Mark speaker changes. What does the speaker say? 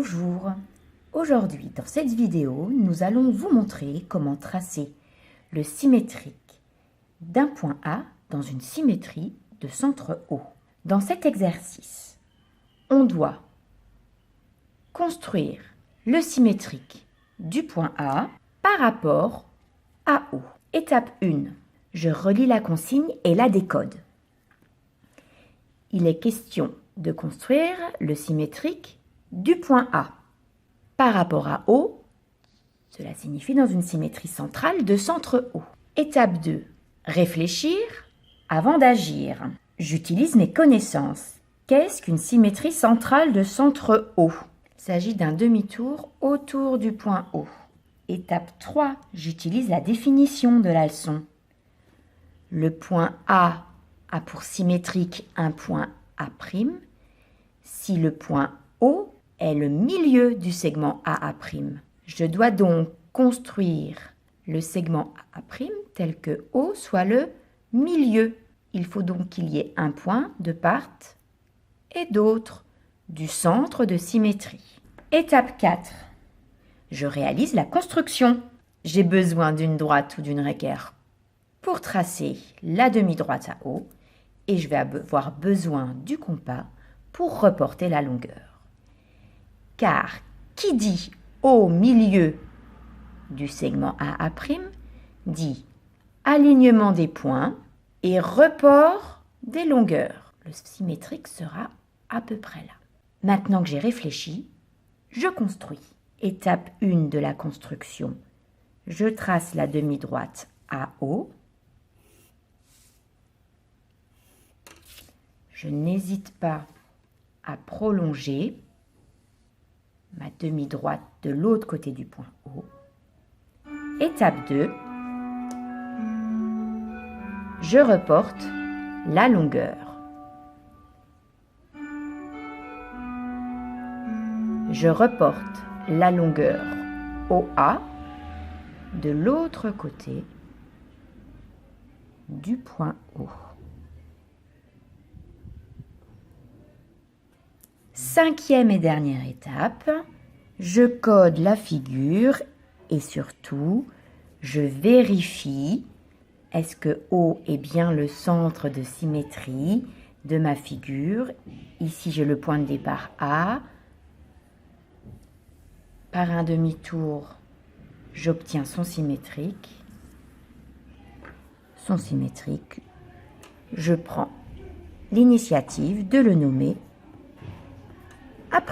Speaker 1: Bonjour. Aujourd'hui, dans cette vidéo, nous allons vous montrer comment tracer le symétrique d'un point A dans une symétrie de centre O. Dans cet exercice, on doit construire le symétrique du point A par rapport à O. Étape 1. Je relis la consigne et la décode. Il est question de construire le symétrique du point A par rapport à O. Cela signifie dans une symétrie centrale de centre O. Étape 2. Réfléchir avant d'agir. J'utilise mes connaissances. Qu'est-ce qu'une symétrie centrale de centre O? Il s'agit d'un demi-tour autour du point O. Étape 3. J'utilise la définition de la leçon. Le point A a pour symétrique un point A'. Si le point O est le milieu du segment AA'. Je dois donc construire le segment AA' tel que O soit le milieu. Il faut donc qu'il y ait un point de part et d'autre du centre de symétrie. Étape 4. Je réalise la construction. J'ai besoin d'une droite ou d'une équerre pour tracer la demi-droite à O et je vais avoir besoin du compas pour reporter la longueur. Car qui dit au milieu du segment AA' dit alignement des points et report des longueurs. Le symétrique sera à peu près là. Maintenant que j'ai réfléchi, je construis. Étape 1 de la construction. Je trace la demi-droite AO. Je n'hésite pas à prolonger ma demi-droite de l'autre côté du point O. Étape 2. Je reporte la longueur. Je reporte la longueur OA de l'autre côté du point O. Cinquième et dernière étape, je code la figure et surtout, je vérifie est-ce que O est bien le centre de symétrie de ma figure. Ici, j'ai le point de départ A. Par un demi-tour, j'obtiens son symétrique. Son symétrique, je prends l'initiative de le nommer A'.